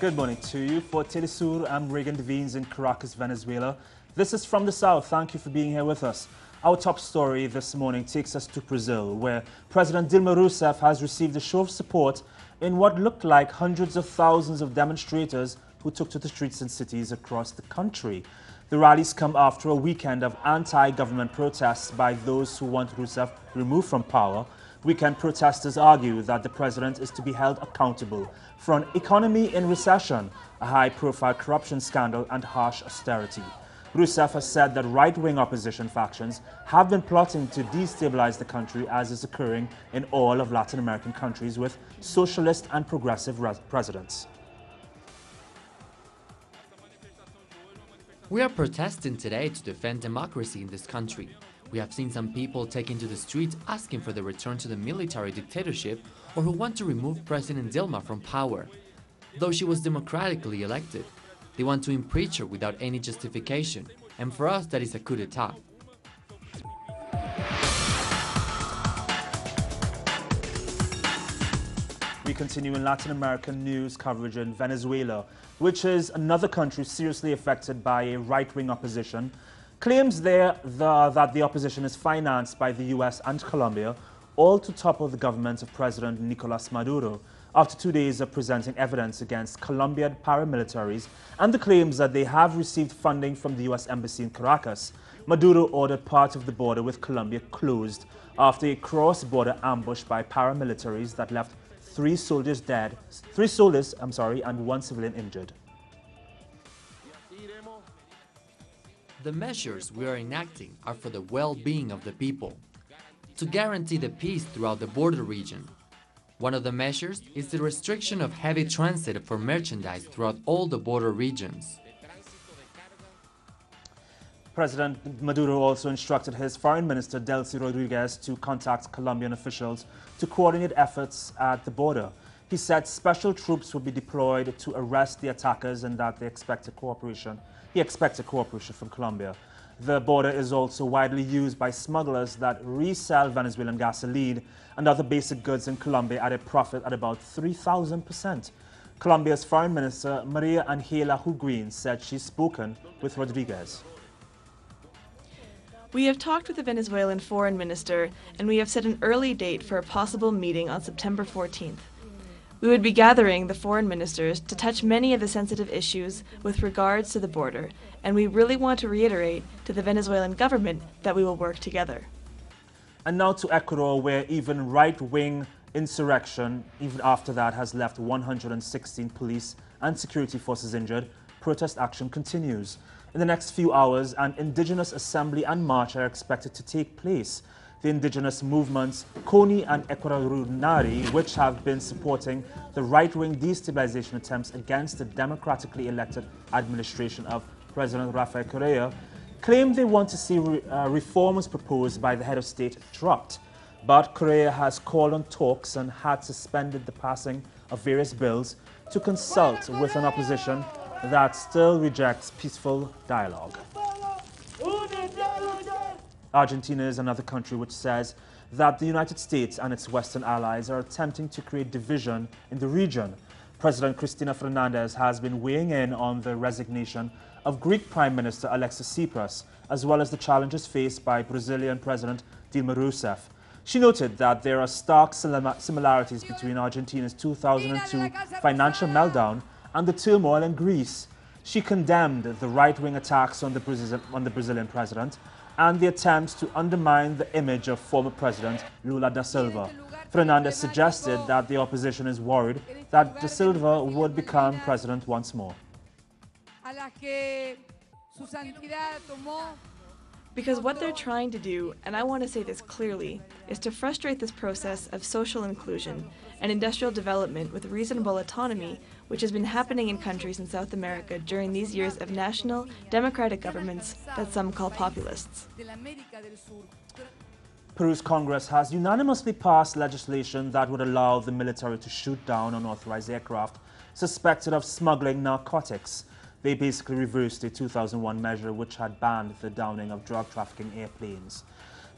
Good morning to you. For Telesur, I'm Reagan Devines in Caracas, Venezuela. This is From the South. Thank you for being here with us. Our top story this morning takes us to Brazil, where President Dilma Rousseff has received a show of support in what looked like hundreds of thousands of demonstrators who took to the streets and cities across the country. The rallies come after a weekend of anti-government protests by those who want Rousseff removed from power. Weekend protesters argue that the president is to be held accountable for an economy in recession, a high-profile corruption scandal, and harsh austerity. Rousseff has said that right-wing opposition factions have been plotting to destabilize the country, as is occurring in all of Latin American countries with socialist and progressive presidents. We are protesting today to defend democracy in this country. We have seen some people taking to the streets asking for the return to the military dictatorship or who want to remove President Dilma from power. Though she was democratically elected, they want to impeach her without any justification, and for us that is a coup d'etat. We continue in Latin American news coverage in Venezuela, which is another country seriously affected by a right-wing opposition. Claims there that the opposition is financed by the US and Colombia, all to topple the government of President Nicolas Maduro, after 2 days of presenting evidence against Colombian paramilitaries and the claims that they have received funding from the US Embassy in Caracas. Maduro ordered part of the border with Colombia closed after a cross-border ambush by paramilitaries that left three soldiers, and one civilian injured. The measures we are enacting are for the well-being of the people, to guarantee the peace throughout the border region. One of the measures is the restriction of heavy transit for merchandise throughout all the border regions. President Maduro also instructed his foreign minister, Delcy Rodriguez, to contact Colombian officials to coordinate efforts at the border. He said special troops will be deployed to arrest the attackers and that he expected cooperation from Colombia. The border is also widely used by smugglers that resell Venezuelan gasoline and other basic goods in Colombia at a profit at about 3,000%. Colombia's foreign minister, Maria Angela Huguin, said she's spoken with Rodriguez. We have talked with the Venezuelan foreign minister, and we have set an early date for a possible meeting on September 14th. We would be gathering the foreign ministers to touch many of the sensitive issues with regards to the border, and we really want to reiterate to the Venezuelan government that we will work together. And now to Ecuador, where even right-wing insurrection, even after that, has left 116 police and security forces injured. Protest action continues. In the next few hours, an indigenous assembly and march are expected to take place. The indigenous movements, CONI and Ecuador, which have been supporting the right-wing destabilization attempts against the democratically elected administration of President Rafael Correa, claim they want to see reforms proposed by the head of state dropped. But Correa has called on talks and had suspended the passing of various bills to consult with an opposition that still rejects peaceful dialogue. Argentina is another country which says that the United States and its Western allies are attempting to create division in the region. President Cristina Fernandez has been weighing in on the resignation of Greek Prime Minister Alexis Tsipras, as well as the challenges faced by Brazilian President Dilma Rousseff. She noted that there are stark similarities between Argentina's 2002 financial meltdown and the turmoil in Greece. She condemned the right-wing attacks on the Brazilian president and the attempts to undermine the image of former President Lula da Silva. Fernandez suggested that the opposition is worried that da Silva would become president once more. Because what they're trying to do, and I want to say this clearly, is to frustrate this process of social inclusion and industrial development with reasonable autonomy, which has been happening in countries in South America during these years of national, democratic governments that some call populists. Peru's Congress has unanimously passed legislation that would allow the military to shoot down unauthorized aircraft suspected of smuggling narcotics. They basically reversed a 2001 measure which had banned the downing of drug trafficking airplanes.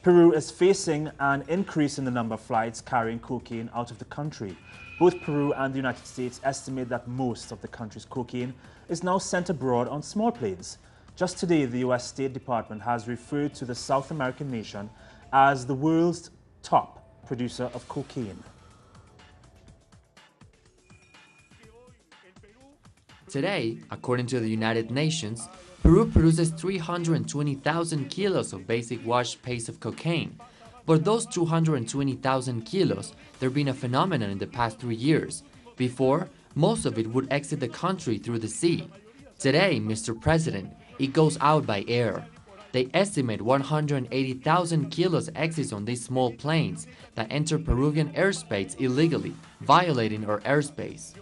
Peru is facing an increase in the number of flights carrying cocaine out of the country. Both Peru and the United States estimate that most of the country's cocaine is now sent abroad on small planes. Just today, the U.S. State Department has referred to the South American nation as the world's top producer of cocaine. Today, according to the United Nations, Peru produces 320,000 kilos of basic wash paste of cocaine. But those 220,000 kilos, there have been a phenomenon in the past 3 years. Before, most of it would exit the country through the sea. Today, Mr. President, it goes out by air. They estimate 180,000 kilos exits on these small planes that enter Peruvian airspace illegally, violating our airspace.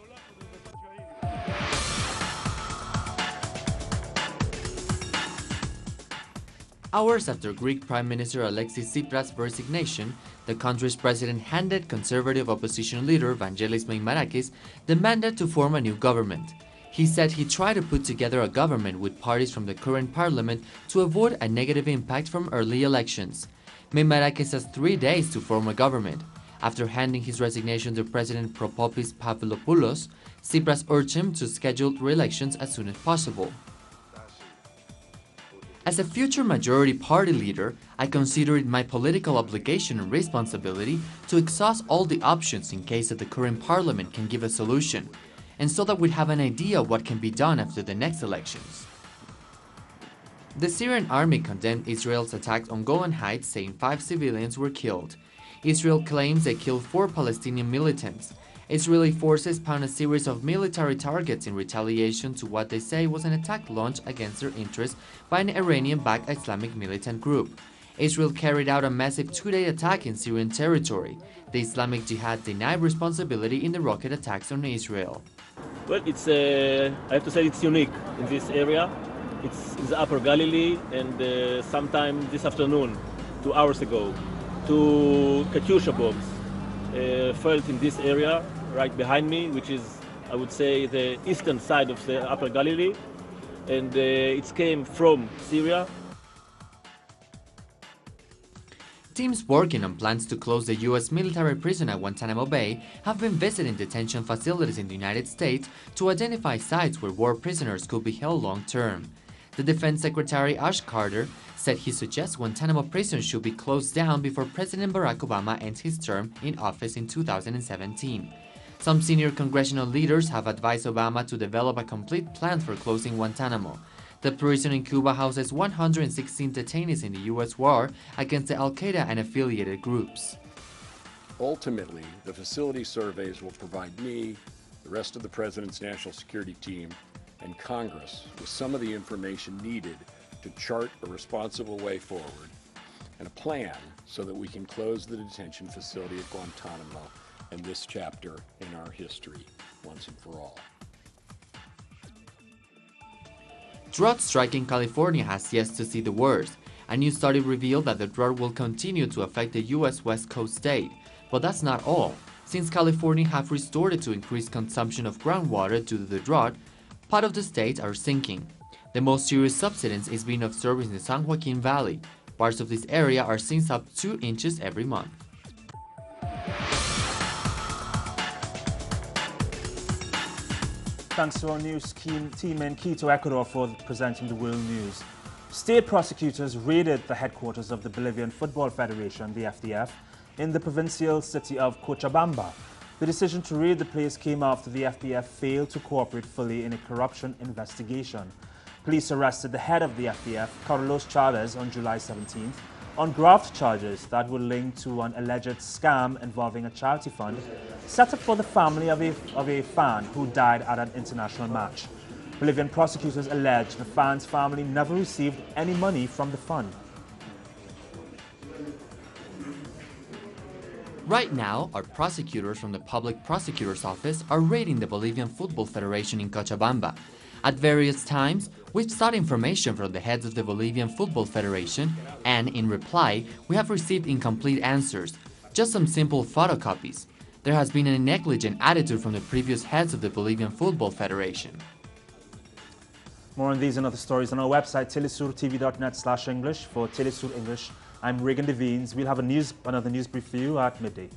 Hours after Greek Prime Minister Alexis Tsipras' resignation, the country's president handed conservative opposition leader Vangelis Meimarakis the mandate to form a new government. He said he tried to put together a government with parties from the current parliament to avoid a negative impact from early elections. Meimarakis has 3 days to form a government. After handing his resignation to President Propopis Pavlopoulos, Tsipras urged him to schedule re-elections as soon as possible. As a future majority party leader, I consider it my political obligation and responsibility to exhaust all the options in case that the current parliament can give a solution, and so that we have an idea of what can be done after the next elections. The Syrian army condemned Israel's attacks on Golan Heights, saying 5 civilians were killed. Israel claims they killed 4 Palestinian militants. Israeli forces found a series of military targets in retaliation to what they say was an attack launched against their interests by an Iranian-backed Islamic militant group. Israel carried out a massive 2-day attack in Syrian territory. The Islamic Jihad denied responsibility in the rocket attacks on Israel. Well, I have to say it's unique in this area. It's in the Upper Galilee, and sometime this afternoon, 2 hours ago, 2 Katyusha bombs fell in this area right behind me, which is, I would say, the eastern side of the Upper Galilee, and it came from Syria. Teams working on plans to close the U.S. military prison at Guantanamo Bay have been visiting detention facilities in the United States to identify sites where war prisoners could be held long-term. The Defense Secretary Ash Carter said he suggests Guantanamo prison should be closed down before President Barack Obama ends his term in office in 2017. Some senior congressional leaders have advised Obama to develop a complete plan for closing Guantanamo. The prison in Cuba houses 116 detainees in the U.S. war against the Al-Qaeda and affiliated groups. Ultimately, the facility surveys will provide me, the rest of the President's national security team, and Congress with some of the information needed to chart a responsible way forward and a plan so that we can close the detention facility at Guantanamo and this chapter in our history once and for all. Drought striking California has yet to see the worst. A new study revealed that the drought will continue to affect the U.S. West Coast state. But that's not all. Since California have resorted to increased consumption of groundwater due to the drought, part of the states are sinking. The most serious subsidence is being observed in the San Joaquin Valley. Parts of this area are sinks up 2 inches every month. Thanks to our news team in Quito, Ecuador for presenting the world news. State prosecutors raided the headquarters of the Bolivian Football Federation, the FDF, in the provincial city of Cochabamba. The decision to raid the place came after the FDF failed to cooperate fully in a corruption investigation. Police arrested the head of the FDF, Carlos Chavez, on July 17th on graft charges that were linked to an alleged scam involving a charity fund set up for the family of a fan who died at an international match. Bolivian prosecutors allege the fan's family never received any money from the fund. Right now, our prosecutors from the Public Prosecutor's Office are raiding the Bolivian Football Federation in Cochabamba. At various times, we've sought information from the heads of the Bolivian Football Federation, and in reply, we have received incomplete answers, just some simple photocopies. There has been a negligent attitude from the previous heads of the Bolivian Football Federation. More on these and other stories on our website, telesurtv.net/English. For Telesur English, I'm Regan Devines. We'll have another news brief for you at midday.